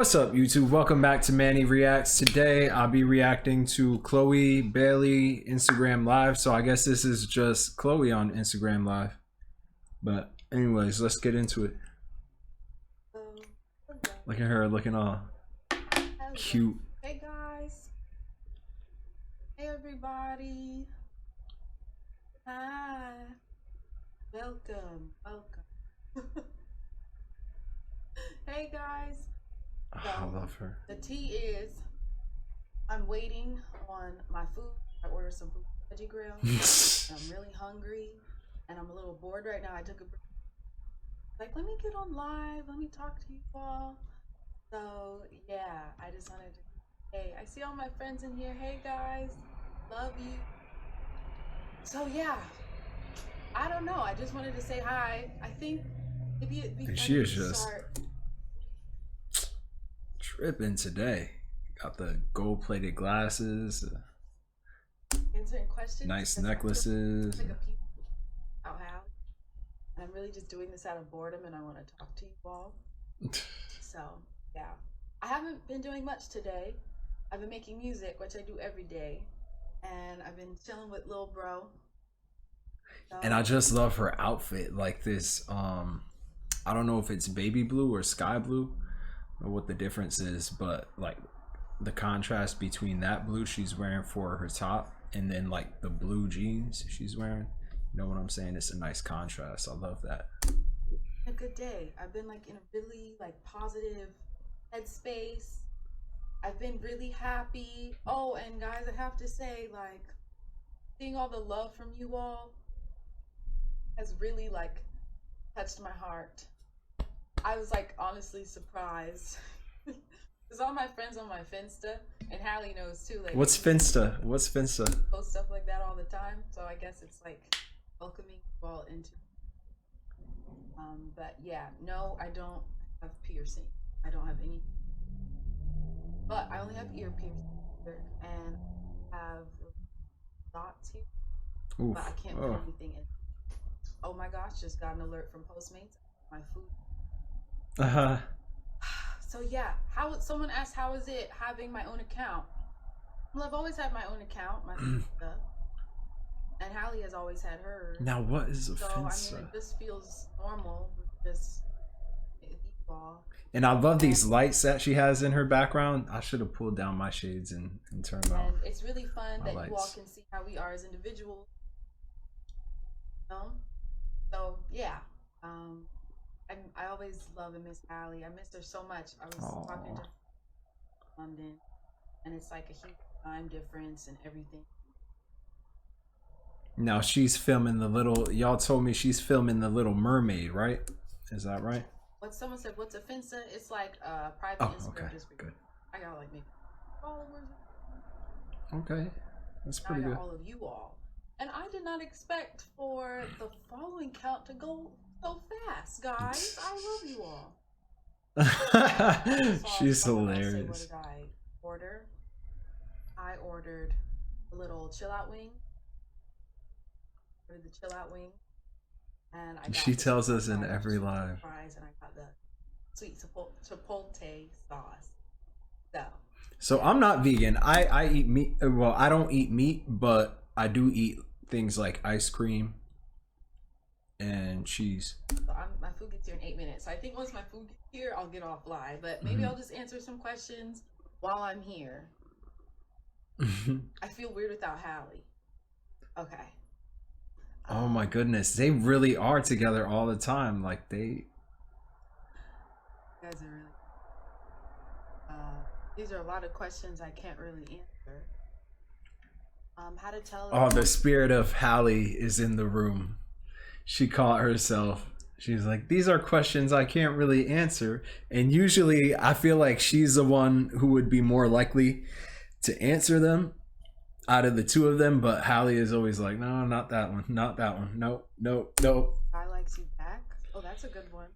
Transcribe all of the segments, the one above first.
What's up, YouTube? Welcome back to Manny Reacts. Today I'll be reacting to Chloe Bailey Instagram Live. So I guess this is just Chloe on Instagram Live. But anyways, let's get into it. Look at her looking all cute. Hey guys. Hey everybody. Hi. Welcome. Hey guys. So, I love her. the tea is I'm waiting on my food. I ordered some food from Veggie Grill. I'm really hungry and I'm a little bored right now. I took a break. Like, let me get on live. Let me talk to you all. So yeah, I just wanted to, hey, I see all my friends in here. Hey guys, love you. So yeah, I don't know. I just wanted to say hi. I think maybe it'd be She is just tripping today. Got the gold-plated glasses, answering questions. nice necklaces. Like out how. And I'm really just doing this out of boredom, and I want to talk to you all. So yeah, I haven't been doing much today. I've been making music, which I do every day, and I've been chilling with Lil Bro. So, And I just love her outfit, like this. I don't know if it's baby blue or sky blue, or what the difference is, but like the contrast between that blue she's wearing for her top, and then like the blue jeans she's wearing. You know what I'm saying? It's a nice contrast. I love that. a good day. I've been like in a really like positive headspace. I've been really happy. Oh, and guys, I have to say, like, seeing all the love from you all has really like touched my heart. I was like honestly surprised. Because all my friends on my Finsta, and Halle knows too. Like, What's Finsta? What's Finsta? Post stuff like that all the time. So I guess it's like welcoming you all into. But yeah, no, I don't have piercing. I don't have any. But I only have ear piercing and have dots here. Oof. But I can't put anything in. Oh my gosh, just got an alert from Postmates. My food. So yeah, someone asked how is it having my own account? Well, I've always had my own account, my stuff. And Halle has always had hers. Now what is a So Finsta? I mean, it just feels normal with this ball. And I love these lights that she has in her background. I should have pulled down my shades and turned off. And it's really fun that lights. you all can see how we are as individuals. You know? So yeah, I always love and miss Halle. I missed her so much. I was talking to her in London, and it's like a huge time difference and everything. Now she's filming the little. Y'all told me she's filming the Little Mermaid, right? Is that right? What someone said? What's a Finsta? It's like a private Instagram. Okay, Just good. I got like maybe followers. Okay, that's pretty I got good. all of you all, and I did not expect for the following count to go so fast, guys. I love you all. She's What hilarious. did I order? I ordered a little chill out wing. Ordered the chill out wing, and I got She tells us in every live. fries, and I got the sweet chipotle sauce. So I'm not vegan. I eat meat. Well, I don't eat meat, but I do eat things like ice cream and cheese. So my food gets here in 8 minutes. So I think once my food gets here, I'll get off live. But maybe I'll just answer some questions while I'm here. I feel weird without Halle. Okay. Oh my goodness, they really are together all the time. Like they. You guys are really. These are a lot of questions I can't really answer. How to tell. Oh, the spirit of Halle is in the room. She caught herself. She's like, these are questions I can't really answer. And usually I feel like she's the one who would be more likely to answer them out of the two of them. But Halle is always like, no, not that one. Not that one. Nope, nope, nope. I likes you back. Oh, that's a good one.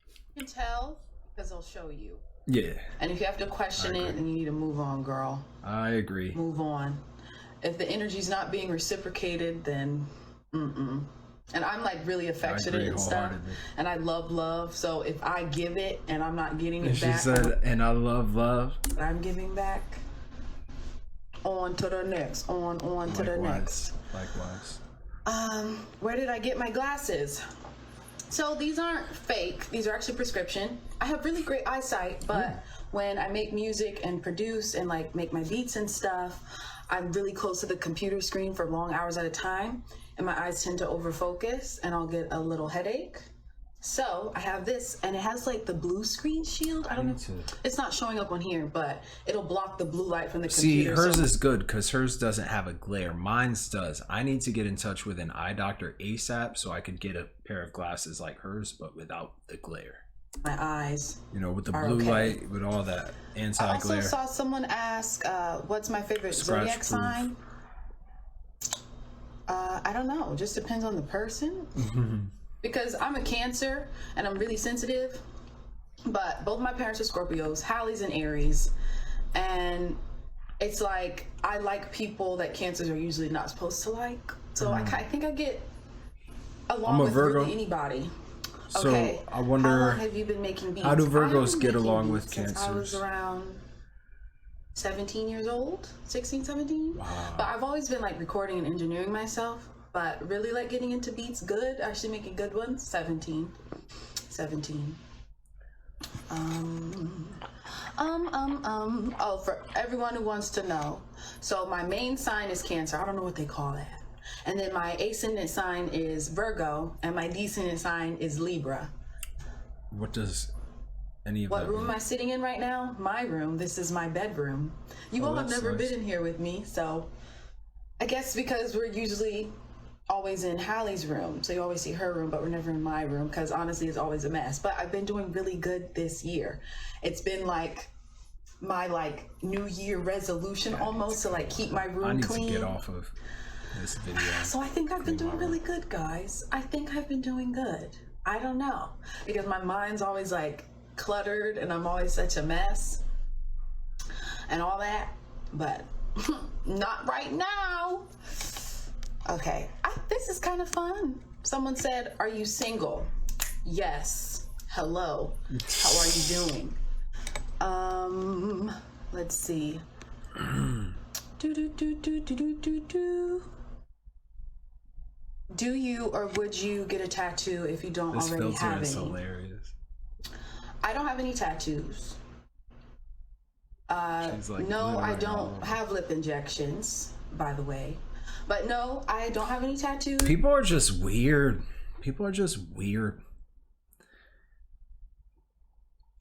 You can tell because they'll show you. Yeah. And if you have to question it, then you need to move on, girl. I agree. Move on. If the energy's not being reciprocated, then And I'm like really affectionate and stuff. And I love love. So if I give it and I'm not getting it back. She said, and I love love. I'm giving back. On to the next. On to the next. Likewise. Where did I get my glasses? So these aren't fake. These are actually prescription. I have really great eyesight, but when I make music and produce and like make my beats and stuff, I'm really close to the computer screen for long hours at a time, and my eyes tend to overfocus and I'll get a little headache. So I have this, and it has like the blue screen shield. I don't know. It's not showing up on here, but it'll block the blue light from the computer. See, hers is good because hers doesn't have a glare. Mine's does. I need to get in touch with an eye doctor ASAP so I could get a pair of glasses like hers, but without the glare. My eyes, you know, with the blue light, with all that anti-glare. I also saw someone ask, what's my favorite zodiac sign? I don't know. It just depends on the person. Because I'm a Cancer and I'm really sensitive, but both my parents are Scorpios. Halle's an Aries, and it's like I like people that Cancers are usually not supposed to like. So I think I get along with really anybody. So okay. I wonder, how long have you been making beats? How do Virgos get along with Cancers? I was around 17 years old, 16, 17. Wow. But I've always been like recording and engineering myself. But really like getting into beats good, actually making good ones, 17. Oh, for everyone who wants to know. So my main sign is Cancer. I don't know what they call that. And then my ascendant sign is Virgo, and my descendant sign is Libra. What does any of that mean? What room am I sitting in right now? My room. This is my bedroom. You all have never been in here with me, so I guess because we're usually always in Halle's room, so you always see her room, but we're never in my room because honestly it's always a mess. But I've been doing really good this year. It's been like my like New Year resolution almost to like keep my room clean. I need to get off of this video. So I think I've been doing really good, guys. I think I've been doing good. I don't know, because my mind's always like cluttered and I'm always such a mess and all that, but not right now. Okay, this is kind of fun. Someone said, are you single? Yes. Hello. How are you doing? Let's see. Do you or would you get a tattoo if you don't already have any? This filter is hilarious. I don't have any tattoos. Like, no, I don't have lip injections, by the way. But no, I don't have any tattoos. People are just weird.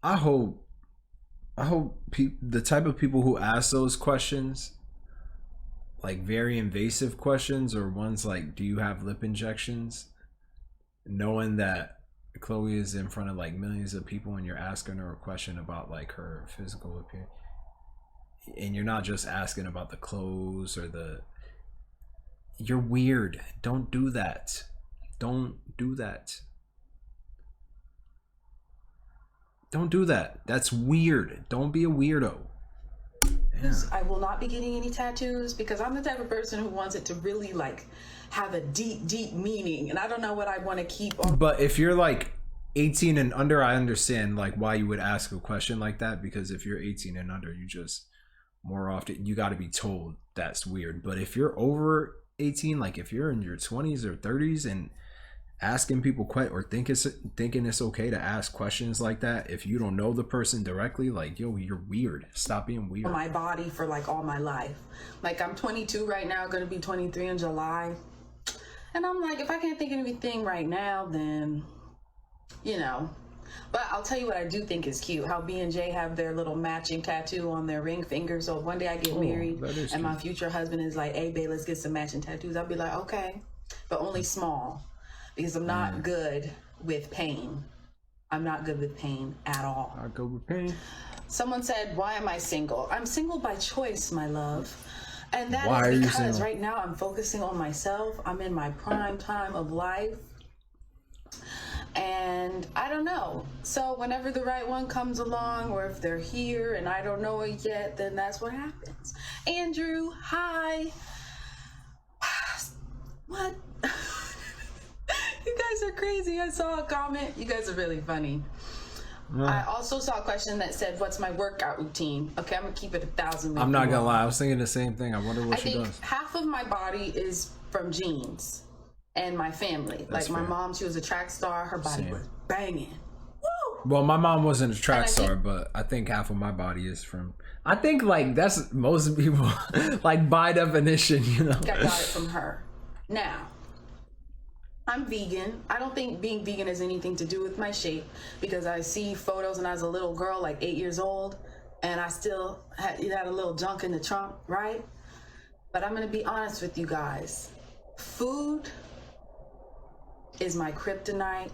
I hope the type of people who ask those questions, like very invasive questions, or ones like, do you have lip injections? Knowing that Chloe is in front of like millions of people and you're asking her a question about like her physical appearance, and you're not just asking about the clothes or the... You're weird. Don't do that. Don't do that. Don't do that. That's weird. Don't be a weirdo. Yeah. I will not be getting any tattoos because I'm the type of person who wants it to really like have a deep meaning, and I don't know what I want to keep on. But if you're like 18 and under, I understand like why you would ask a question like that, because if you're 18 and under, you just more often you got to be told that's weird. But if you're over 18, like if you're in your 20s or 30s and asking people or thinking it's okay to ask questions like that, if you don't know the person directly, like, yo, you're weird. Stop being weird. My body for like all my life. Like I'm 22 right now, gonna be 23 in July, and I'm like, if I can't think of anything right now, then you know. But I'll tell you what I do think is cute, how B and J have their little matching tattoo on their ring finger. So if one day I get married and my future husband is like, hey babe, let's get some matching tattoos, I'll be like, okay, but only small, because I'm not good with pain. I'm not good with pain at all. Not good with pain. Someone said, why am I single? I'm single by choice, my love. And that is because right now I'm focusing on myself. I'm in my prime time of life. And I don't know. So whenever the right one comes along, or if they're here and I don't know it yet, then that's what happens. Andrew, hi. What? You guys are crazy. I saw a comment. You guys are really funny. I also saw a question that said, what's my workout routine? Okay, I'm going to keep it 1,000. I'm not going to lie. I was thinking the same thing. I wonder what she does. Half of my body is from genes and my family. That's like my fair. mom, she was a track star. Her body was banging. Woo! Well, my mom wasn't a track star, but I think half of my body is from... I think, like, that's most people, like, by definition, you know. I got it from her. Now, I'm vegan. I don't think being vegan has anything to do with my shape because I see photos when I was a little girl, like 8 years old, and I still had a little junk in the trunk, right? But I'm going to be honest with you guys. Food is my kryptonite.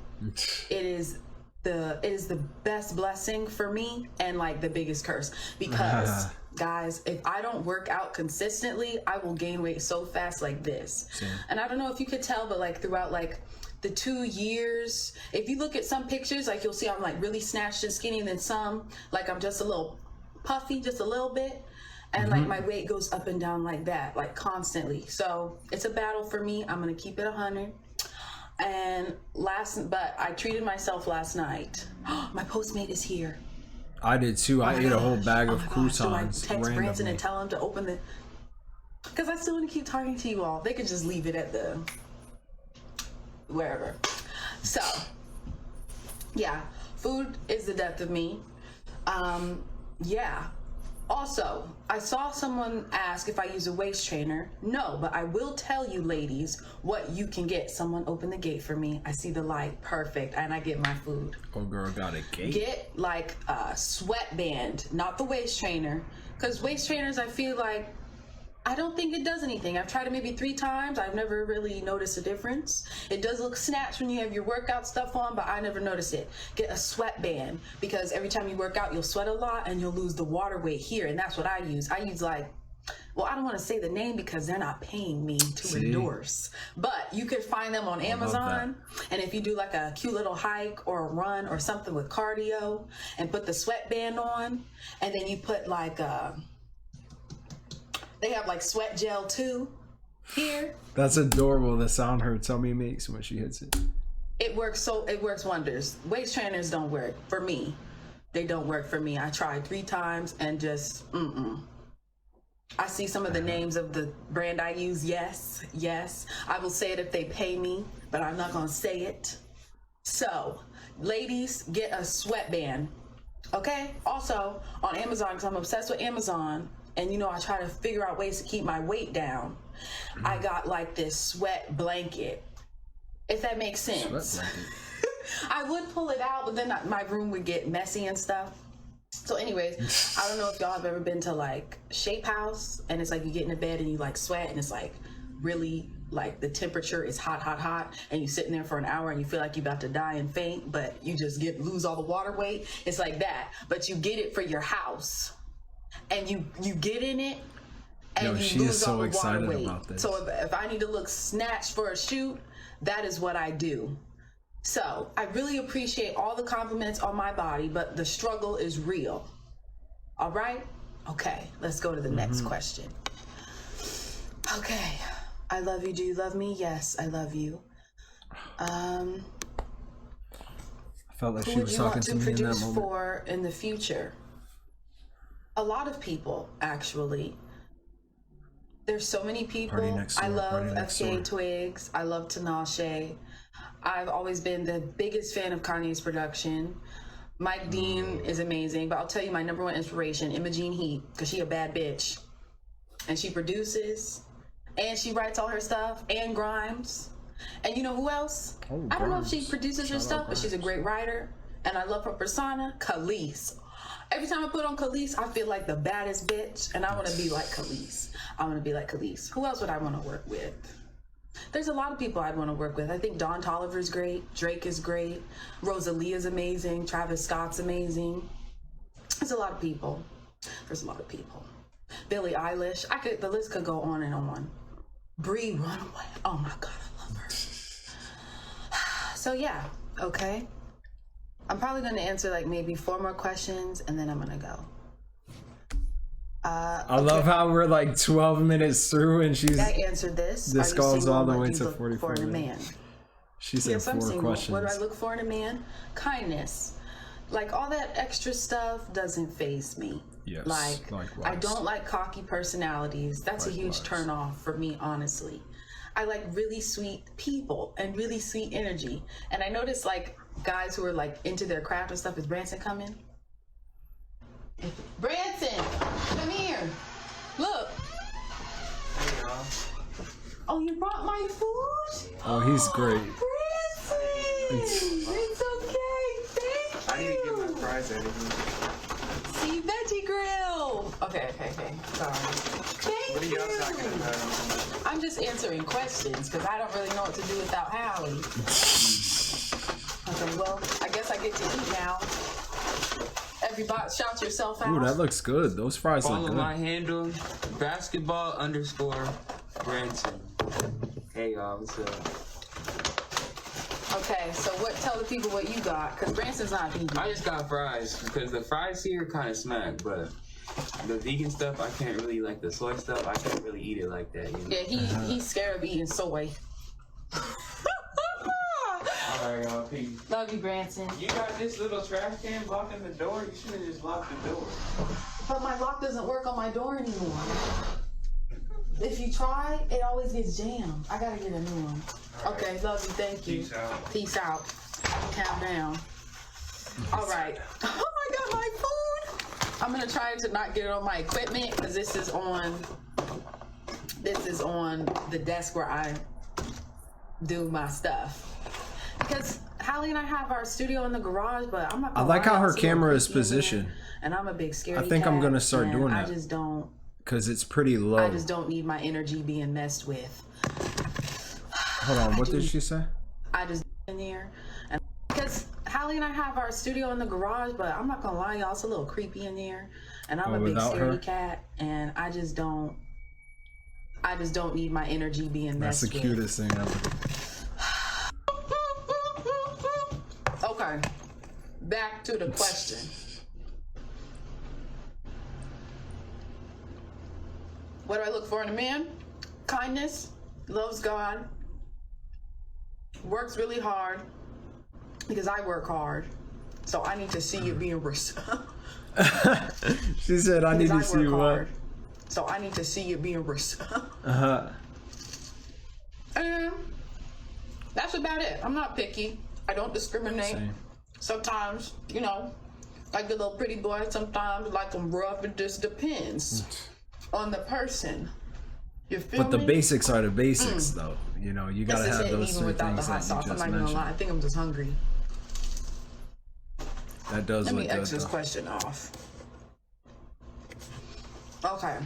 It is the best blessing for me and like the biggest curse because guys, if I don't work out consistently, I will gain weight so fast like this. Same. And I don't know if you could tell, but like throughout like the 2 years, if you look at some pictures, like you'll see I'm like really snatched and skinny, and then some like I'm just a little puffy, just a little bit, and like my weight goes up and down like that, like constantly. So it's a battle for me. I'm gonna keep it 100. And but I treated myself last night. My Postmate is here. I did too. I ate a whole bag of croutons. Do I text Branson and tell him to open the... Because I still want to keep talking to you all. They could just leave it at the... wherever. So, yeah. Food is the death of me. Yeah. Also, I saw someone ask if I use a waist trainer. No, but I will tell you, ladies, what you can get. Someone open the gate for me. I see the light. Perfect. And I get my food. Oh, girl got a gate. Get like a sweatband, not the waist trainer. Because waist trainers, I feel like, I don't think it does anything. I've tried it maybe 3 times. I've never really noticed a difference. It does look snatched when you have your workout stuff on, but I never notice it. Get a sweatband, because every time you work out, you'll sweat a lot and you'll lose the water weight here. And that's what I use. I use like, well, I don't want to say the name because they're not paying me to endorse. But you could find them on Amazon. And if you do like a cute little hike or a run or something with cardio and put the sweatband on, and then you put like they have like sweat gel too here. That's adorable. The sound her tummy makes when she hits it. It works wonders. Waist trainers don't work for me. They don't work for me. I tried 3 times and just I see some of the names of the brand I use. Yes. I will say it if they pay me, but I'm not gonna say it. So, ladies, get a sweatband. Okay? Also, on Amazon, because I'm obsessed with Amazon, and you know I try to figure out ways to keep my weight down. I got like this sweat blanket, if that makes sense. I would pull it out, but then my room would get messy and stuff. So anyways, I don't know if y'all have ever been to like Shape House, and it's like you get in the bed and you like sweat, and it's like really like the temperature is hot, and you sitting there for an hour and you feel like you're about to die and faint, but you just lose all the water weight. It's like that, but you get it for your house. And you get in it, and you lose all the water weight. So if I need to look snatched for a shoot, that is what I do. So I really appreciate all the compliments on my body, but the struggle is real. All right? Okay, let's go to the next question. Okay, I love you. Do you love me? Yes, I love you. I felt like she was talking to me in that moment. Who would you want to produce for in the future? A lot of people, actually. There's so many people. I love FKA Twigs. I love Tinashe. I've always been the biggest fan of Kanye's production. Mike Dean is amazing, but I'll tell you my number 1 inspiration, Imogene Heap, because she a bad bitch. And she produces, and she writes all her stuff, and Grimes. And you know who else? I don't know if she produces her stuff, but she's a great writer. And I love her persona, Khalees. Every time I put on Khalees, I feel like the baddest bitch, and I want to be like Khalees. Who else would I want to work with? There's a lot of people I'd want to work with. I think Don Toliver's great. Drake is great. Rosalia's amazing. Travis Scott's amazing. There's a lot of people. Billie Eilish. The list could go on and on. Bree Runaway. Oh my God, I love her. So yeah, okay. I'm probably going to answer like maybe 4 more questions, and then I'm going to go. I love how we're like 12 minutes through and I answered this. This goes all the way to 44 minutes. She said yes, I'm 4 single. questions. What do I look for in a man? Kindness. Like, all that extra stuff doesn't faze me. Yes, like, likewise. I don't like cocky personalities. That's a huge turn off for me, honestly. I like really sweet people and really sweet energy. And I notice, like, guys who are, like, into their craft and stuff. Is Branson coming? Branson, come here. Look. Hey, y'all. Oh, you brought my food? Oh, he's great. Branson! It's okay. Thank you. I need to get my fries out of See, veggie grill. Okay. Sorry. Thank here. What are you. y'all talking about? I'm just answering questions because I don't really know what to do without Halle. Okay, well, I guess I get to eat now. Everybody, shout yourself out. Ooh, that looks good. Those fries look Follow good. my handle, basketball_Branson. Hey, y'all, what's up? Okay, so tell the people what you got, because Branson's not vegan. I just got fries because the fries here kind of smack, but the vegan stuff I can't really, like the soy stuff, I can't really eat it like that. You know? Yeah, he's scared of eating soy. All right, y'all, peace. Love you, Branson. You got this little trash can blocking the door. You should have just locked the door. But my lock doesn't work on my door anymore. If you try, it always gets jammed. I gotta get a new one. All right. Okay, love you, thank you. Peace out. Peace out. Calm down. All right. Oh, I got my food. I'm gonna try to not get it on my equipment because this is on the desk where I do my stuff. Because Halle and I have our studio in the garage, but I'm not I gonna like lie, how her it's a little camera is creepy in there, positioned. And I'm a big scaredy I think I'm cat, gonna start and doing I that. just don't. Because it's pretty low. I just don't need my energy being messed with. Hold on, what did she say? I just in there, and because Halle and I have our studio in the garage, but I'm not gonna lie, y'all, it's a little creepy in there, and I'm a big without her? scaredy cat, and I just don't need my energy being That's messed the with. cutest thing ever. Okay, back to the question. What do I look for in a man? Kindness, loves God, works really hard, because I work hard, so I need to see you being She said, I need to see you what? So I need to see you being Uh-huh. And that's about it. I'm not picky. I don't discriminate. Same. Sometimes, you know, like the little pretty boy, sometimes like them rough. It just depends on the person. You feel But the me? basics are the basics, though. You know, you gotta This is have it, those even 3 without the things hot that sauce. you I'm just not even gonna lie. I mentioned. think I'm just hungry. That does Let look me good, X this though. question off. Okay.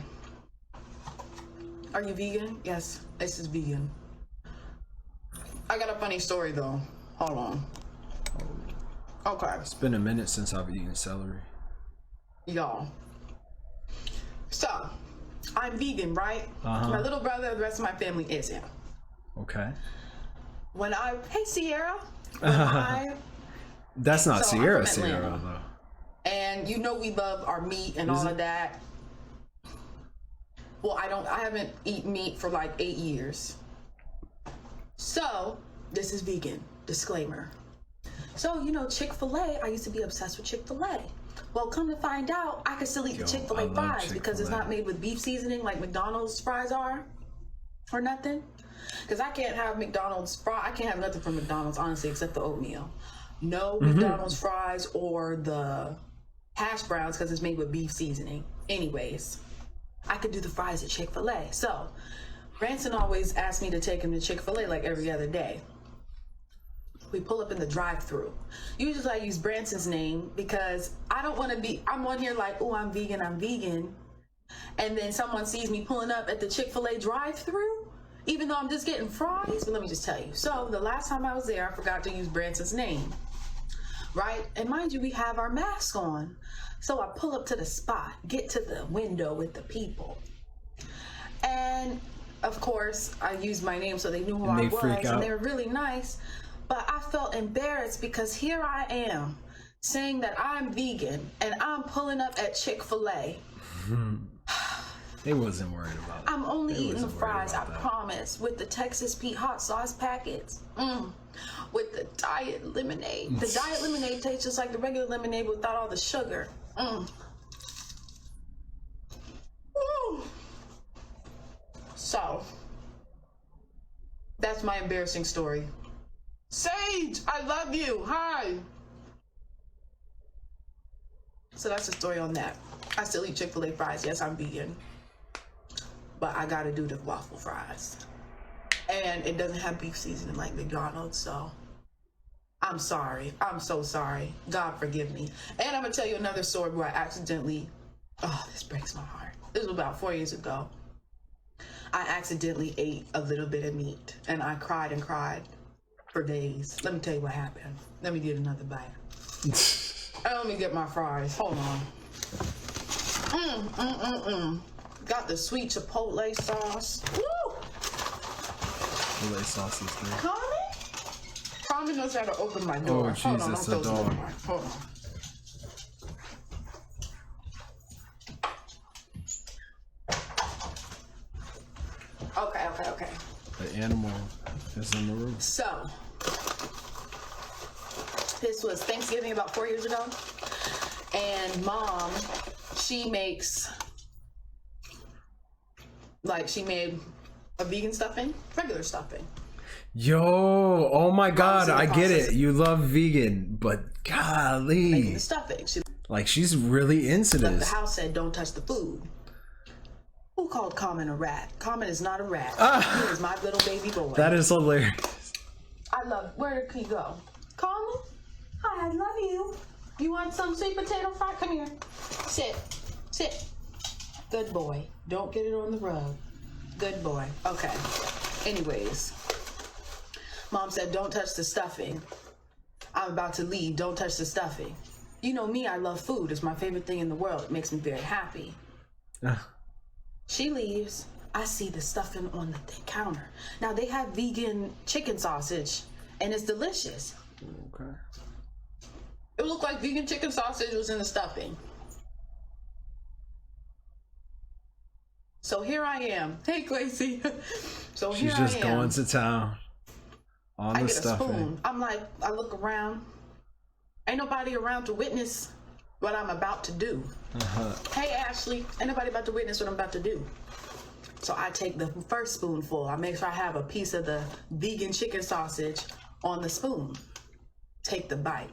Are you vegan? Yes, this is vegan. I got a funny story though. Hold on. Okay, It's been a minute since I've eaten celery. y'all. So, I'm vegan, right? Uh-huh. My little brother, the rest of my family isn't. Okay. Hey Sierra. When That's not So, I'm Sierra from Sierra, Atlanta. though. and you know we love our meat and all of that. Well, I haven't eaten meat for like 8 years. So, this is vegan. Disclaimer. So, you know, Chick-fil-A, I used to be obsessed with Chick-fil-A. Well, come to find out, I can still eat the I Chick-fil-A love fries because it's Chick-fil-A. not made with beef seasoning like McDonald's fries are. Or nothing. Because I can't have McDonald's fries. I can't have nothing from McDonald's, honestly, except the oatmeal. No McDonald's fries or the hash browns because it's made with beef seasoning. Anyways, I could do the fries at Chick-fil-A. So, Branson always asked me to take him to Chick-fil-A like every other day. We pull up in the drive-thru. Usually I use Branson's name because I don't want to be, I'm on here like, oh, I'm vegan. And then someone sees me pulling up at the Chick-fil-A drive-thru, even though I'm just getting fries. But let me just tell you. So the last time I was there, I forgot to use Branson's name, right? And mind you, we have our mask on. So I pull up to the spot, get to the window with the people. And of course, I used my name so they knew who I was, and they were really nice. But I felt embarrassed because here I am saying that I'm vegan and I'm pulling up at Chick-fil-A. They wasn't worried about it. I'm only They eating the wasn't worried fries, I about that. promise, with the Texas Pete hot sauce packets. With the diet lemonade. The diet lemonade tastes just like the regular lemonade without all the sugar. So, that's my embarrassing story. Sage, I love you. Hi. So that's the story on that. I still eat Chick-fil-A fries. Yes, I'm vegan. But I gotta do the waffle fries. And it doesn't have beef seasoning like McDonald's, so I'm sorry. I'm so sorry. God forgive me. And I'm gonna tell you another story where I accidentally, this breaks my heart. This was about 4 years ago. I accidentally ate a little bit of meat and I cried and cried for days. Let me tell you what happened. Let me get another bite. Let me get my fries. Hold on. Got the sweet chipotle sauce. Woo! Chipotle sauce is good. Carmen knows how to open my door. Oh, Jesus, the dog. Hold on. Okay. The animal is in the room. So, this was Thanksgiving about 4 years ago. And Mom, she made a vegan stuffing, regular stuffing. Yo, oh my God, I get it. You love vegan, but Making golly. the stuffing. She's really into The this. house said, don't touch the food. Who called Common a rat? Common is not a rat. He is my little baby boy. That is hilarious. I love. Where did he go? Common? Hi, I love you. You want some sweet potato fry? Come here. Sit. Good boy. Don't get it on the rug. Good boy. Okay. Anyways, Mom said, don't touch the stuffing. I'm about to leave. Don't touch the stuffing. You know me, I love food. It's my favorite thing in the world. It makes me very happy. She leaves. I see the stuffing on the counter. Now, they have vegan chicken sausage, and it's delicious. Okay. It looked like vegan chicken sausage was in the stuffing. So here I am. Hey, Gracie. So She's here just I am. going to town on I the get a stuffing. spoon. I'm like, I look around. Ain't nobody around to witness what I'm about to do. Hey, Ashley, ain't nobody about to witness what I'm about to do. So I take the first spoonful. I make sure I have a piece of the vegan chicken sausage on the spoon. Take the bite.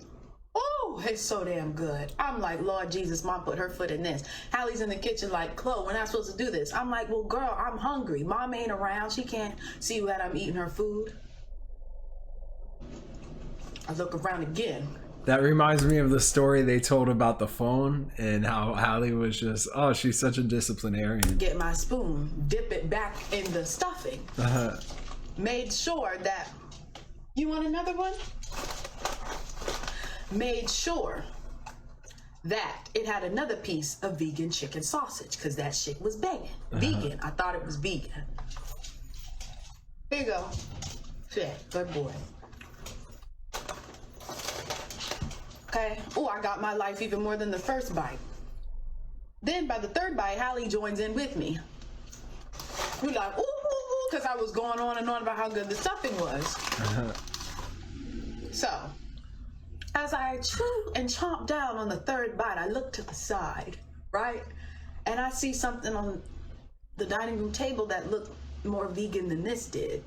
Oh, it's so damn good. I'm like, Lord Jesus, Mom put her foot in this. Hallie's in the kitchen like, Chloe, we're not supposed to do this. I'm like, well, girl, I'm hungry. Mom ain't around. She can't see that I'm eating her food. I look around again. That reminds me of the story they told about the phone and how Halle was just, she's such a disciplinarian. Get my spoon, dip it back in the stuffing. Made sure that, you want another one? Made sure that it had another piece of vegan chicken sausage, because that shit was vegan. Vegan. I thought it was vegan. Here you go. Shit, good boy. Okay. Oh, I got my life even more than the first bite. Then by the third bite, Halle joins in with me. We're like, ooh, because I was going on and on about how good the stuffing was. So, as I chew and chomp down on the third bite, I look to the side, right? And I see something on the dining room table that looked more vegan than this did.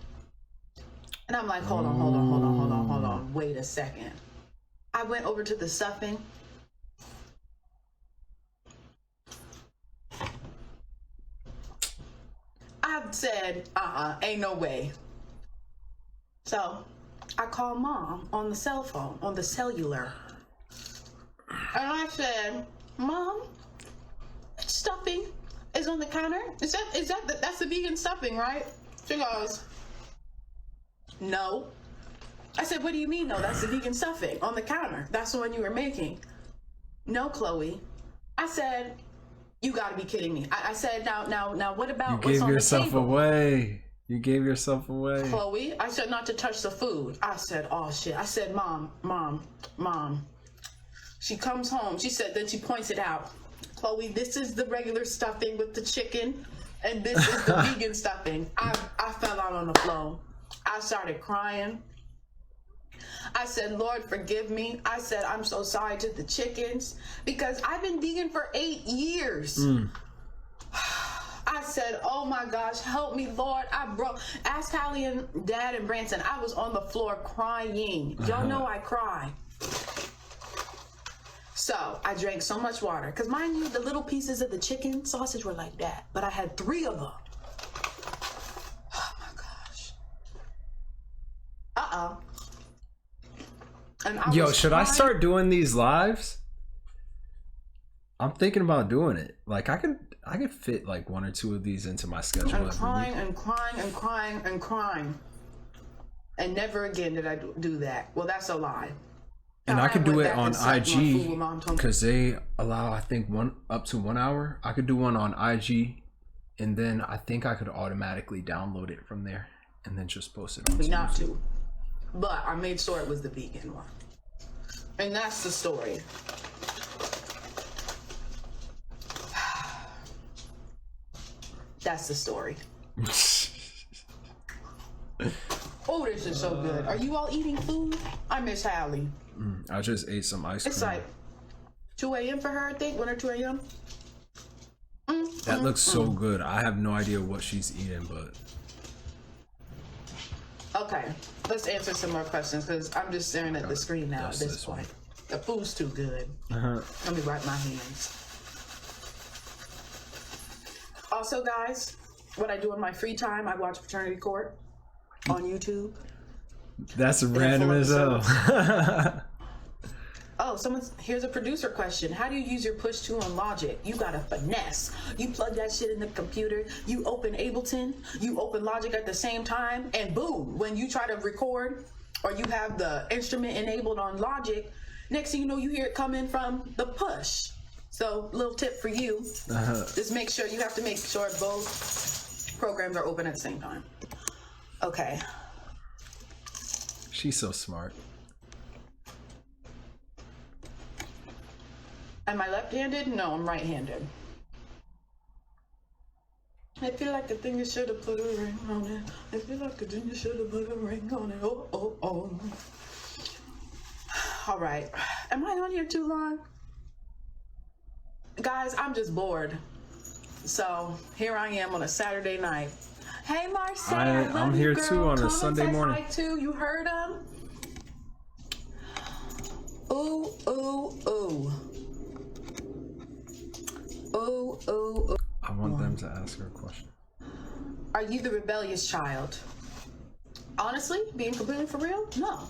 And I'm like, hold on. Wait a second. I went over to the stuffing. I said, ain't no way. So I called Mom on the cell phone, on the cellular. And I said, Mom, stuffing is on the counter? That's the vegan stuffing, right? She goes, no. I said, what do you mean, no? That's the vegan stuffing on the counter. That's the one you were making. No, Chloe. I said, you gotta be kidding me. I said, now, what about what's on the table? You gave yourself away. Chloe, I said not to touch the food. I said, oh shit. I said, Mom. She comes home. She said, then she points it out. Chloe, this is the regular stuffing with the chicken, and this is the vegan stuffing. I fell out on the floor. I started crying. I said, Lord, forgive me. I said, I'm so sorry to the chickens because I've been vegan for 8 years. I said, oh my gosh, help me, Lord. Ask Halle and Dad and Branson. I was on the floor crying. Y'all know I cry. So I drank so much water because mind you, the little pieces of the chicken sausage were like that, but I had 3 of them. Oh my gosh. And yo, should I start doing these lives? I'm thinking about doing it. Like I could fit like 1 or 2 of these into my schedule. I'm crying and crying and crying and crying. And never again did I do that. Well, that's a lie. And I could do it on IG because they allow, I think, up to 1 hour. I could do one on IG, and then I think I could automatically download it from there and then just post it on YouTube. But I made sure it was the vegan one. And that's the story. That's the story. Oh, this is so good. Are you all eating food? I miss Halle. I just ate some ice cream. It's like 2 a.m. for her, I think. 1 or 2 a.m. That looks so good. I have no idea what she's eating, but... Okay, let's answer some more questions because I'm just staring at the screen now at this point. The food's too good. Let me wipe my hands. Also, guys, what I do in my free time, I watch Paternity Court on YouTube. That's random as hell. Oh, here's a producer question. How do you use your push tool on Logic? You got a finesse. You plug that shit in the computer, you open Ableton, you open Logic at the same time, and boom, when you try to record or you have the instrument enabled on Logic, next thing you know, you hear it coming from the push. So, little tip for you, just make sure, you have to make sure both programs are open at the same time. Okay. She's so smart. Am I left-handed? No, I'm right-handed. I feel like a thing you should have put a ring on it. I feel like a thing you should have put a ring on it. Oh, oh, oh. All right. Am I on here too long? Guys, I'm just bored. So here I am on a Saturday night. Hey, Marcel. I'm here too on a Sunday morning. Hi too. You heard him? Ooh, ooh, ooh. Ooh, ooh, ooh. I want them to ask her a question. Are you the rebellious child? Honestly, being completely for real, no.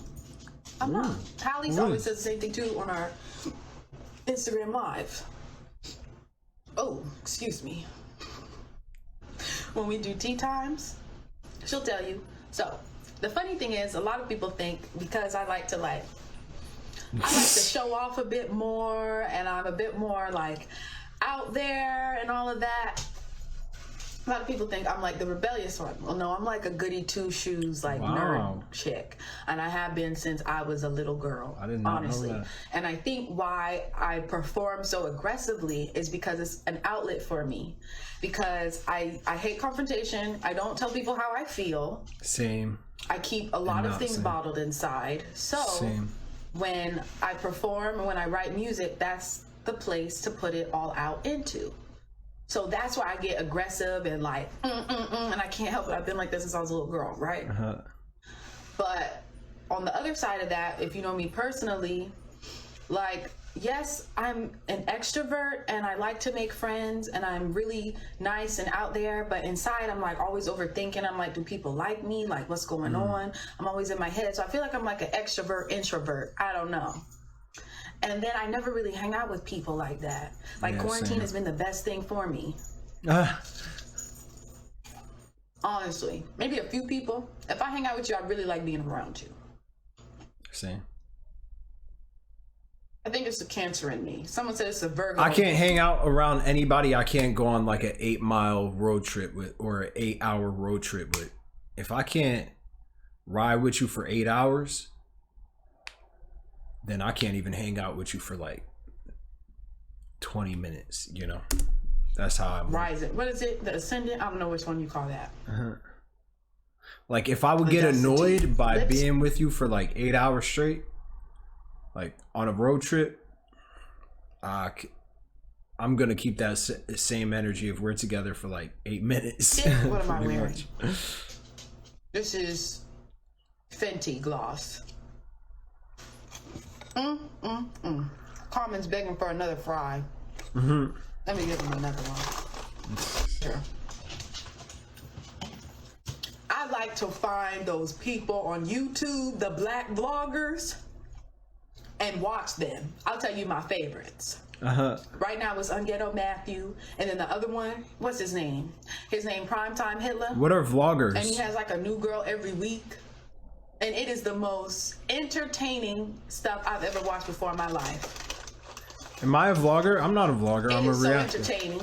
I'm not. Halle's always says the same thing too on our Instagram Live. Oh, excuse me. When we do tea times, she'll tell you. So, the funny thing is, a lot of people think because I like to show off a bit more and I'm a bit more like out there and all of that. A lot of people think I'm like the rebellious one. Well, no, I'm like a goody two shoes, like nerd chick. And I have been since I was a little girl. I did not know that. And I think why I perform so aggressively is because it's an outlet for me. Because I hate confrontation. I don't tell people how I feel. Same. I keep a lot of things bottled inside. So when I perform and when I write music, that's the place to put it all out into. So that's why I get aggressive and like, and I can't help it. I've been like this since I was a little girl, right? But on the other side of that, if you know me personally, like, yes, I'm an extrovert and I like to make friends and I'm really nice and out there, but inside I'm like always overthinking. I'm like, do people like me? Like, what's going on? I'm always in my head. So I feel like I'm like an extrovert, introvert. I don't know. And then I never really hang out with people like that. Like, quarantine has been the best thing for me. Honestly. Maybe a few people. If I hang out with you, I really like being around you. Same. I think it's a Cancer in me. Someone said it's a Virgo. I can't hang out around anybody. I can't go on like an 8-mile road trip with, or an 8-hour road trip with. If I can't ride with you for 8 hours, then I can't even hang out with you for like 20 minutes, you know. That's how I Rising. What is it? The Ascendant? I don't know which one you call that. Like if I would get annoyed by being with you for like 8 hours straight, like on a road trip, I'm gonna keep that same energy if we're together for like 8 minutes. What am I wearing? This is Fenty gloss. Carmen's begging for another fry. Let me give him another one. Sure. I like to find those people on YouTube, the black vloggers, and watch them. I'll tell you my favorites. Right now it's Unghetto Matthew, and then the other one, what's his name? His name Primetime Hitler. What are vloggers? And he has like a new girl every week. And it is the most entertaining stuff I've ever watched before in my life. Am I a vlogger? I'm not a vlogger. I'm a reactor. It's so entertaining.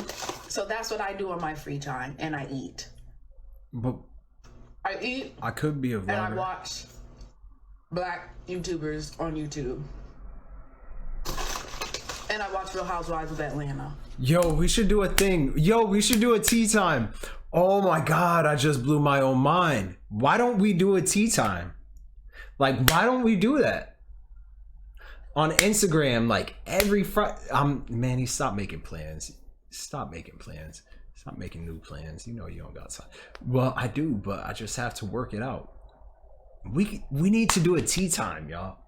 So that's what I do on my free time, and I eat. But I eat. I could be a vlogger. And I watch black YouTubers on YouTube. And I watch Real Housewives of Atlanta. Yo, we should do a thing. Yo, we should do a tea time. Oh my God, I just blew my own mind. Why don't we do a tea time? Like, why don't we do that? On Instagram, like every Friday. Manny, stop making plans. Stop making plans. Stop making new plans. You know you don't got time. Well, I do, but I just have to work it out. We need to do a tea time, y'all.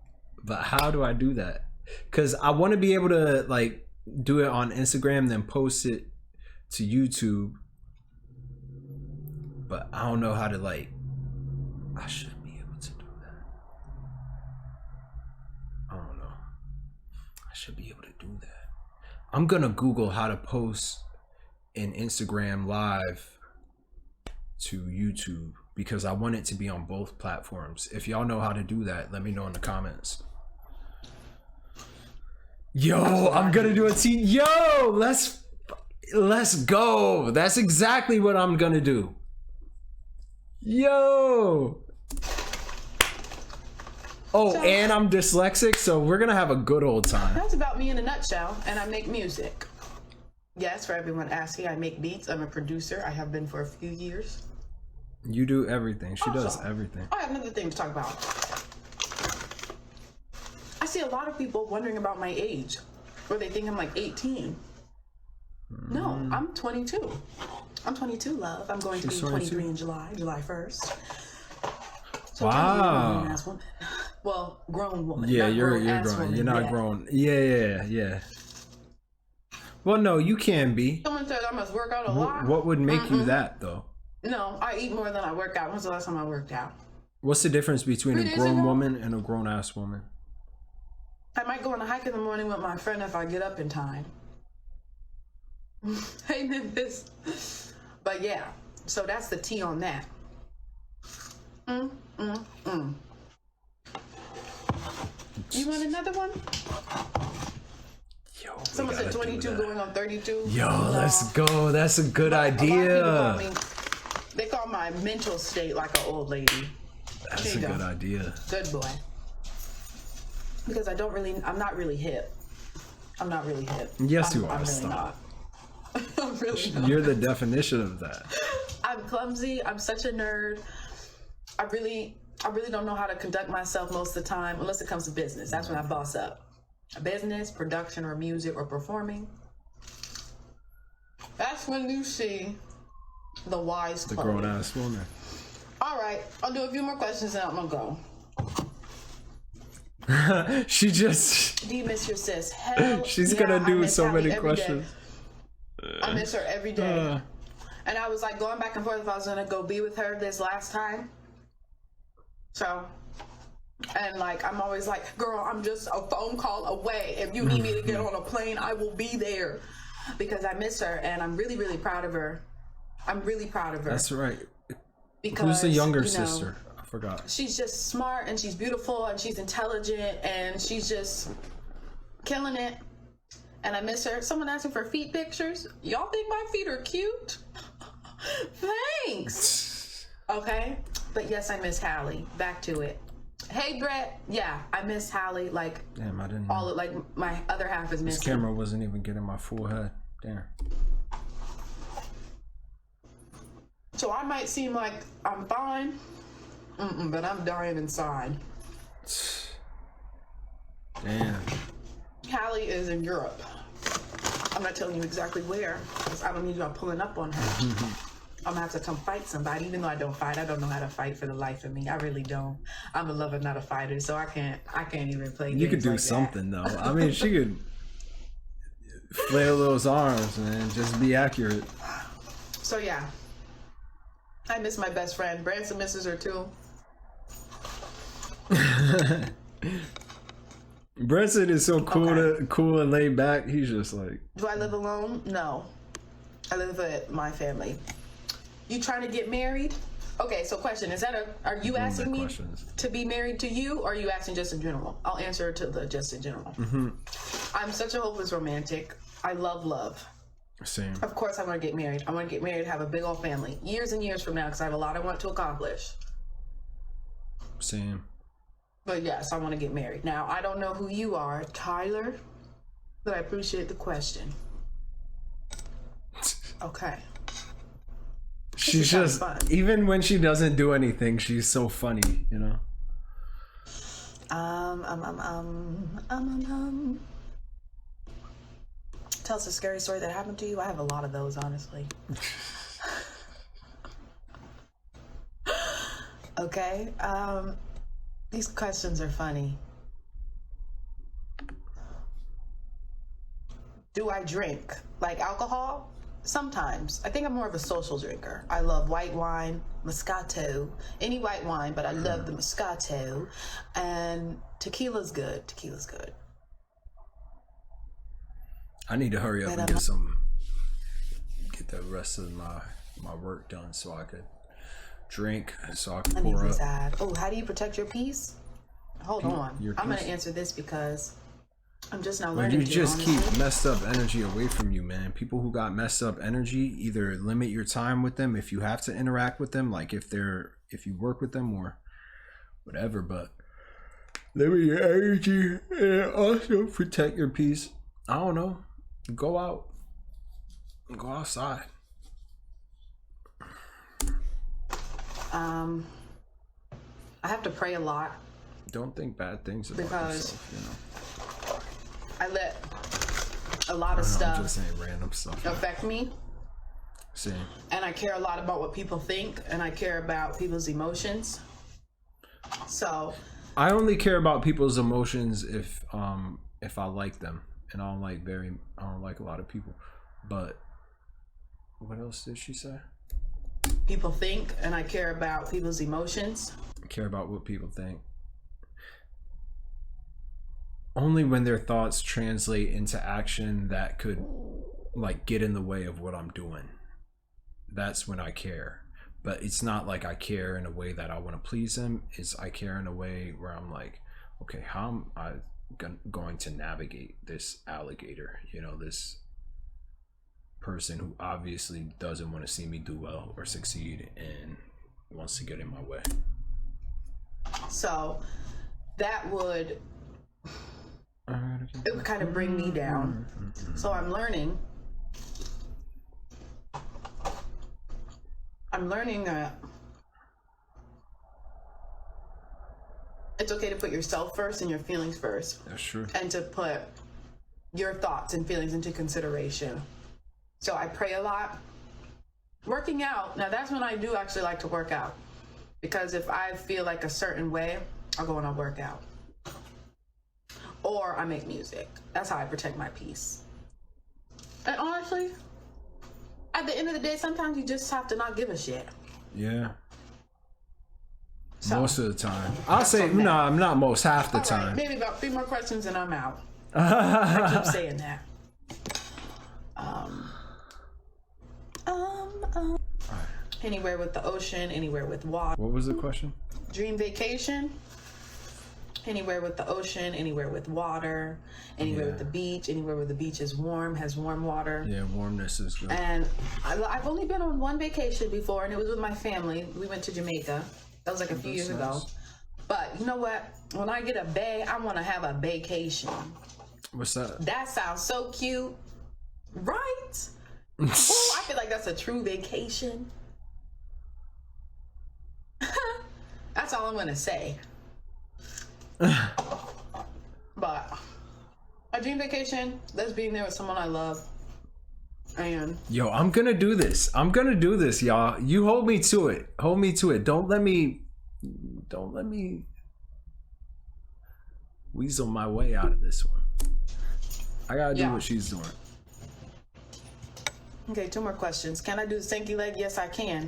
But how do I do that? Because I want to be able to like do it on Instagram, then post it to YouTube. But I don't know how to like. I should be able to do that. I don't know. I should be able to do that. I'm gonna Google how to post an Instagram live to YouTube because I want it to be on both platforms. If y'all know how to do that, let me know in the comments. Yo, I'm gonna do a tea. Yo, let's go. That's exactly what I'm gonna do. Yo. Oh, so, and I'm dyslexic, so we're gonna have a good old time. That's about me in a nutshell, and I make music. Yes, for everyone asking, I make beats. I'm a producer. I have been for a few years. You do everything. She does everything. I have another thing to talk about. I see a lot of people wondering about my age, or they think I'm like 18. No, I'm 22. I'm 22, love. I'm going to be 23 in July 1st. So wow. Grown-ass woman. Well, grown woman. Yeah, you're grown. Woman, you're not grown. Yeah. Well, no, you can be. Someone said I must work out a lot. What would make you that, though? No, I eat more than I work out. When's the last time I worked out? What's the difference between a grown woman and a grown-ass woman? I might go on a hike in the morning with my friend if I get up in time. Hey, Memphis. But yeah, so that's the tea on that. You want another one? Yo, someone said 22 going on 32. Yo, no. Let's go. That's a good idea. They call my mental state like an old lady. That's a good idea. Good boy. Because I'm not really hip. I'm not really hip. Yes, you are. I'm really not. I'm really not. You're the definition of that. I'm clumsy. I'm such a nerd. I really don't know how to conduct myself most of the time unless it comes to business. That's when I boss up. A business, production, or music, or performing. That's when you see the wise the grown-ass woman. All right, I'll do a few more questions and I'm gonna go. She just. Do you miss your sis? Hell, she's gonna do so many questions. I miss her every day. And I was like going back and forth if I was gonna go be with her this last time. So, and like I'm always like, girl, I'm just a phone call away. If you need me to get on a plane, I will be there. Because I miss her and I'm really, really proud of her. I'm really proud of her. That's right. Because, who's the younger sister? I forgot. She's just smart and she's beautiful and she's intelligent and she's just killing it. And I miss her. Someone asking for feet pictures. Y'all think my feet are cute? Thanks. Okay. But yes, I miss Halle. Back to it. Hey Brett, yeah, I miss Halle. Like, Damn, I didn't. all like my other half is This missing. camera wasn't even getting my full head. Damn. So I might seem like I'm fine, but I'm dying inside. Damn. Halle is in Europe. I'm not telling you exactly where, because I don't need y'all pulling up on her. I'm gonna have to come fight somebody, even though I don't fight. I don't know how to fight for the life of me. I really don't. I'm a lover, not a fighter, so I can't even play games. You could do like something though. I mean, she could flail those arms and just be accurate. So yeah, I miss my best friend. Branson misses her too. Branson is so cool and laid back. He's just like. Do I live alone? No, I live with my family. You trying to get married? Okay, so question, are you asking me to be married to you, or are you asking just in general? I'll answer to the just in general. I'm such a hopeless romantic. I love love. Same. Of course I want to get married. I want to get married, have a big old family. Years and years from now, because I have a lot I want to accomplish. Same. But yes, I want to get married. Now, I don't know who you are, Tyler, but I appreciate the question. Okay. She's just, even when she doesn't do anything, she's so funny, you know? Tell us a scary story that happened to you. I have a lot of those, honestly. Okay. These questions are funny. Do I drink? Like alcohol? Sometimes. I think I'm more of a social drinker. I love white wine, Moscato, any white wine, but I love the Moscato. And tequila's good. Tequila's good. I need to hurry up and get the rest of my work done so I could drink, so I can pour up. Oh, how do you protect your peace? Hold on. I'm going to answer this because I'm just now learning. You just keep messed up energy away from you, man. People who got messed up energy, either limit your time with them if you have to interact with them, like if you work with them or whatever, but limit your energy and also protect your peace. I don't know. Go out. Go outside. I have to pray a lot. Don't think bad things about yourself, you know. I let a lot of stuff I'm just saying random stuff affect me. Same. And I care a lot about what people think, and I care about people's emotions. So I only care about people's emotions if I like them, and I don't like a lot of people. But what else did she say? People think, and I care about people's emotions. I care about what people think. Only when their thoughts translate into action that could like get in the way of what I'm doing. That's when I care. But it's not like I care in a way that I want to please them. I care in a way where I'm like, okay, how am I going to navigate this alligator? You know, this person who obviously doesn't want to see me do well or succeed and wants to get in my way. So that would kind of bring me down. So I'm learning that it's okay to put yourself first and your feelings first. That's true. And to put your thoughts and feelings into consideration. So I pray a lot. Working out, now that's when I do actually like to work out. Because if I feel like a certain way, I'll go and I'll work out. Or I make music. That's how I protect my peace. And honestly, at the end of the day, sometimes you just have to not give a shit. Yeah. So, most of the time. I'll say, no, I'm not most, half the time. Maybe about 3 more questions and I'm out. I keep saying that. Anywhere with the ocean, anywhere with water. What was the question? Dream vacation. Anywhere with the ocean, anywhere with water, anywhere with the beach, anywhere where the beach is warm, has warm water. Yeah, warmness is good. And I've only been on one vacation before, and it was with my family. We went to Jamaica. That was like a few years ago. But you know what? When I get a bae, I want to have a vacation. What's that? That sounds so cute, right? Ooh, I feel like that's a true vacation. That's all I'm gonna say. But a dream vacation, that's being there with someone I love. And yo, I'm gonna do this. I'm gonna do this, y'all. You hold me to it. Hold me to it. Don't let me weasel my way out of this one. I gotta do what she's doing. Okay, 2 more questions. Can I do the stanky leg? Yes, I can.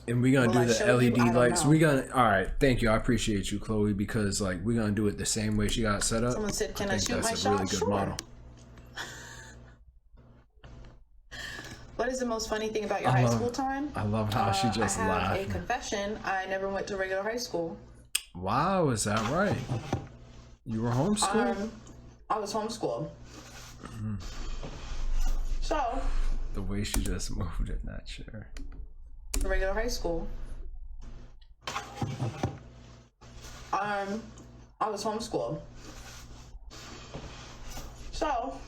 And we're gonna do the LED lights. Know. We're gonna, all right. Thank you. I appreciate you, Chloe, because like we're gonna do it the same way she got set up. Someone said, "Can I shoot my that's a shot?" really good Sure. model. What is the most funny thing about your high school time? I love how she just I have laughed. a confession. I never went to regular high school. Wow, is that right? You were homeschooled? I was homeschooled. So, The way she just moved in that chair. regular high school. I was homeschooled. So,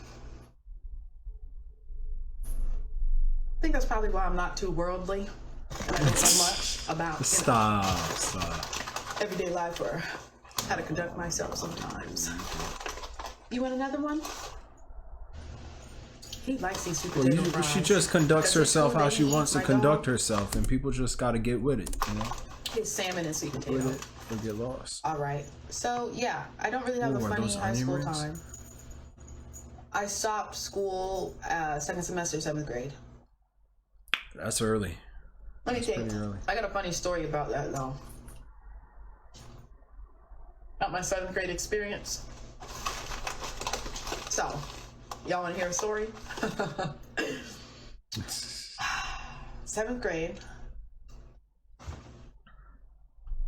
I think that's probably why I'm not too worldly. And I don't know much about Stop. everyday life or how to conduct myself sometimes. You want another one? He likes these super Well, she just conducts herself how she wants to conduct herself, and people just got to get with it, you know? His salmon and sweet With potato. it or get lost. All right. So, yeah, I don't really have Ooh, a are funny those high onion school rings? time. I stopped school second semester, 7th grade. That's early. Let me think. pretty early. I got a funny story about that, though. About my 7th grade experience. So, y'all want to hear a story? 7th grade.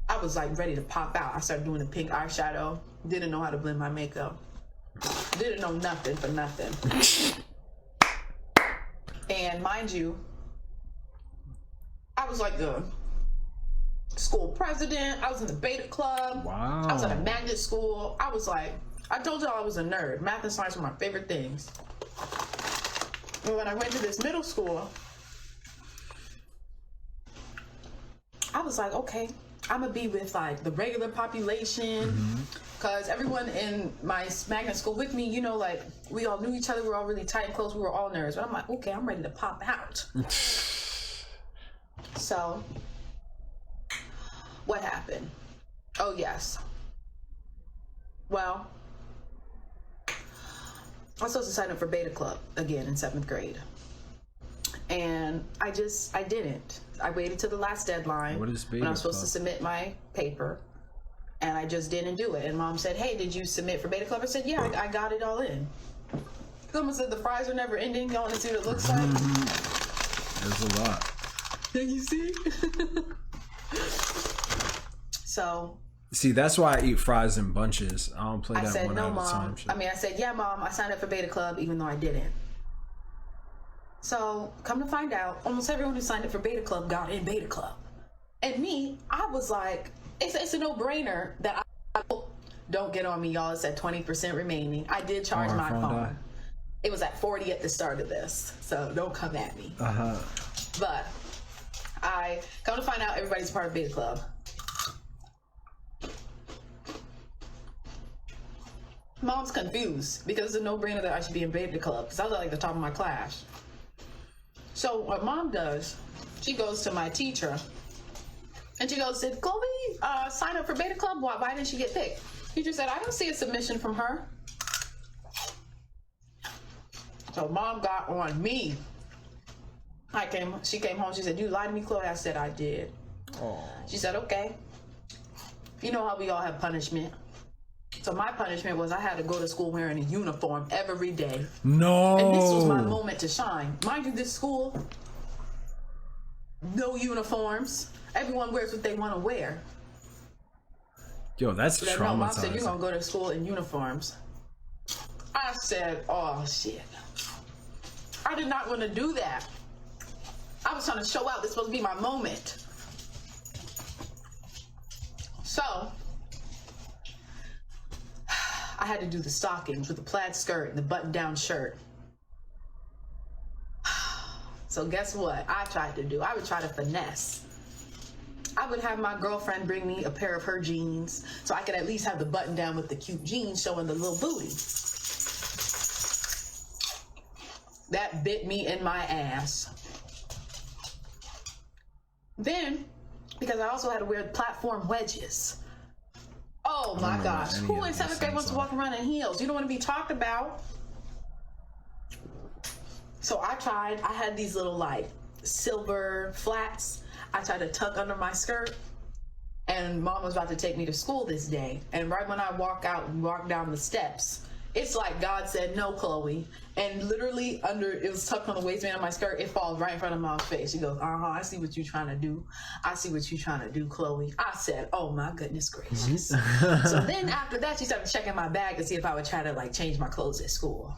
I was like ready to pop out. I started doing the pink eyeshadow. Didn't know how to blend my makeup. Didn't know nothing for nothing. And mind you, I was like the school president. I was in the beta club. Wow. I was at a magnet school. I was like, I told y'all I was a nerd. Math and science were my favorite things. And when I went to this middle school, I was like, okay, I'm gonna be with like the regular population, because everyone in my magnet school with me, you know, like we all knew each other. We were all really tight and close. We were all nerds. But I'm like, okay, I'm ready to pop out. So, what happened? Oh yes. Well, I was supposed to sign up for Beta Club again in 7th grade. And I didn't. I waited till the last deadline. What is Beta when I was supposed Club? to submit my paper. And I just didn't do it. And Mom said, hey, did you submit for Beta Club? I said, yeah, I got it all in. Someone said the fries are never ending. Y'all want to see what it looks like? There's a lot. Can you see? So... See, that's why I eat fries in bunches. I don't play I that said, one no, at a Mom. time. Shit. I said, yeah, Mom, I signed up for Beta Club even though I didn't. So, come to find out, almost everyone who signed up for Beta Club got in Beta Club. And me, I was like, it's a no-brainer that I don't get on me, y'all. It's at 20% remaining. I did charge my phone. It was at 40 at the start of this, so don't come at me. But I come to find out everybody's part of Beta Club. Mom's confused because it's a no-brainer that I should be in Beta Club because I was at like the top of my class. So what Mom does, she goes to my teacher and she goes, did Chloe sign up for Beta Club? Why didn't she get picked? Teacher said, I don't see a submission from her. So Mom got on me. She came home, she said, you lied to me, Chloe? I said, I did. Oh. She said, okay. You know how we all have punishment. So my punishment was I had to go to school wearing a uniform every day. No. And this was my moment to shine. Mind you, this school, no uniforms. Everyone wears what they want to wear. Yo, that's But no, Mom said, traumatizing. you're going to go to school in uniforms. I said, oh, shit. I did not want to do that. I was trying to show out. This was supposed to be my moment. So I had to do the stockings with the plaid skirt and the button-down shirt. So guess what I tried to do? I would try to finesse. I would have my girlfriend bring me a pair of her jeans so I could at least have the button down with the cute jeans showing the little booty. That bit me in my ass. Then, because I also had to wear platform wedges. Oh my gosh. Who in 7th grade wants to walk around in heels? You don't want to be talked about. So I had these little like silver flats. I tried to tuck under my skirt, and Mom was about to take me to school this day. And right when I walk down the steps, it's like God said, "No, Chloe." And literally it was tucked on the waistband of my skirt. It falls right in front of Mom's face. She goes, "I see what you're trying to do. I see what you're trying to do, Chloe." I said, "Oh my goodness gracious." So then after that, she started checking my bag to see if I would try to like change my clothes at school.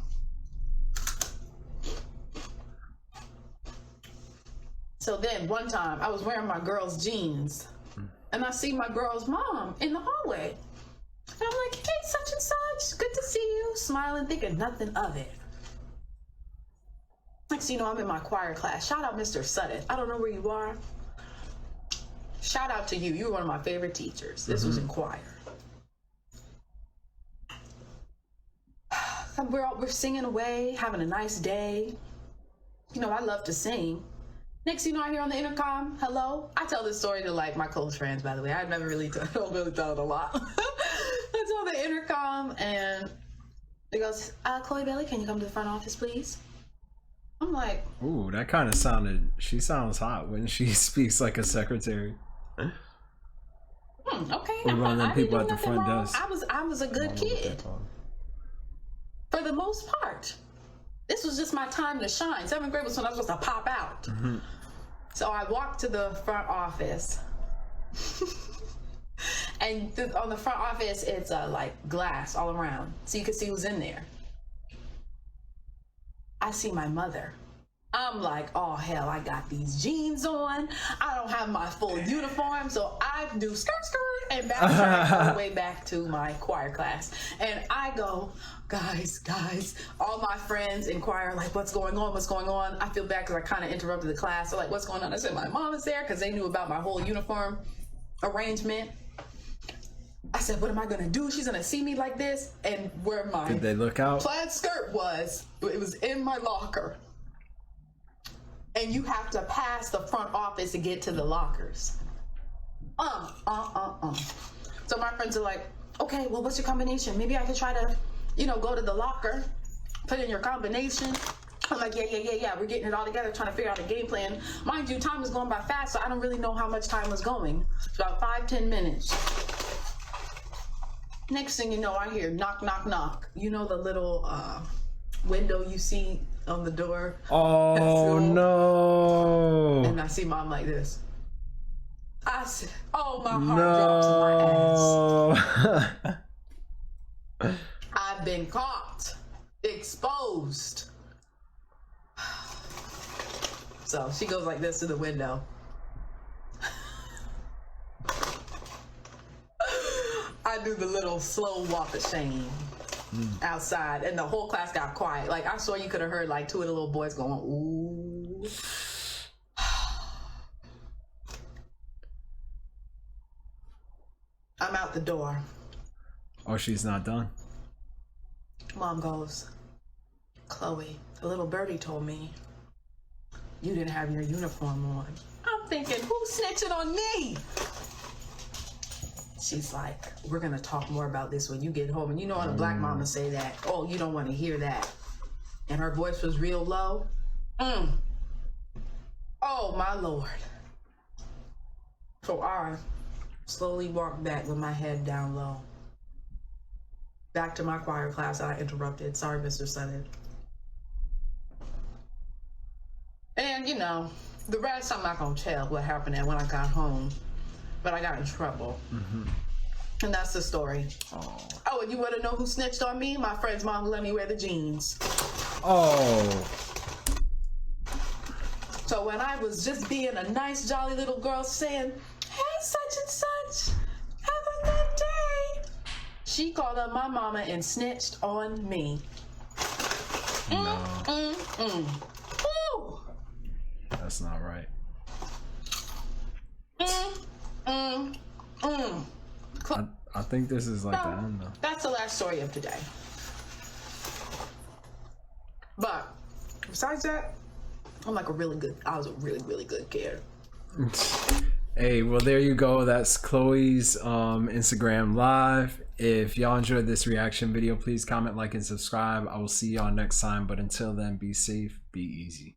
So then one time I was wearing my girl's jeans and I see my girl's mom in the hallway. And I'm like, "Hey, such and such, good to see you." Smiling, thinking nothing of it. Next thing you know, I'm in my choir class. Shout out Mr. Sutton. I don't know where you are. Shout out to you. You were one of my favorite teachers. This was in choir. We're singing away, having a nice day. You know, I love to sing. Next thing you know, I hear on the intercom, "Hello." I tell this story to like my close friends, by the way. I don't really tell it a lot. I tell the intercom and it goes, "Chloe Bailey, can you come to the front office, please?" I'm like, ooh, that kind of she sounds hot when she speaks like a secretary. Okay. Or one of them people at the front desk. I was a good kid. For the most part. This was just my time to shine. 7th grade was when I was supposed to pop out. Mm-hmm. So I walked to the front office. And on the front office, it's like glass all around. So you can see who's in there. I see my mother. I'm like, "Oh hell, I got these jeans on. I don't have my full uniform." So I do skirt and backtrack all the way back to my choir class. And I go, guys, all my friends in choir are like, "What's going on? What's going on?" I feel bad because I kind of interrupted the class. So like, "What's going on?" I said, "My mom is there," because they knew about my whole uniform arrangement. I said, "What am I going to do? She's going to see me like this." And where my Did they look out? Plaid skirt was, it was in my locker. And you have to pass the front office to get to the lockers. So my friends are like, "Okay, well, what's your combination? Maybe I could try to, go to the locker, put in your combination." I'm like, yeah. We're getting it all together, trying to figure out a game plan. Mind you, time was going by fast, so I don't really know how much time was going. It's about 5-10 minutes. Next thing you know, I hear knock, knock, knock. You know the little window you see on the door? Oh, no. And I see Mom like this. I said, "Oh, my heart drops in my ass." I've been caught, exposed. So she goes like this to the window. I do the little slow walk of shame outside, and the whole class got quiet. Like, I saw you could have heard like 2 of the little boys going, "Ooh." I'm out the door. Oh, she's not done. Mom goes, "Chloe, the little birdie told me you didn't have your uniform on." I'm thinking, who's snitching on me? She's like, "We're going to talk more about this when you get home." And you know when a black mama say that, "Oh, you don't want to hear that." And her voice was real low. Oh, my Lord. So I slowly walked back with my head down low. Back to my choir class. I interrupted. Sorry, Mr. Sutton. And, the rest I'm not going to tell what happened when I got home. But I got in trouble. Mm-hmm. And that's the story. Oh, and you want to know who snitched on me? My friend's mom let me wear the jeans. Oh. So when I was just being a nice, jolly little girl saying, "Hey, such and such, have a She called up my mama and snitched on me. No, Woo. that's not right. I think this is like the end though. That's the last story of today. But besides that, I was a really, really good kid. Hey, well, there you go. That's Chloe's Instagram live. If y'all enjoyed this reaction video, please comment, like, and subscribe. I will see y'all next time. But until then, be safe, be easy.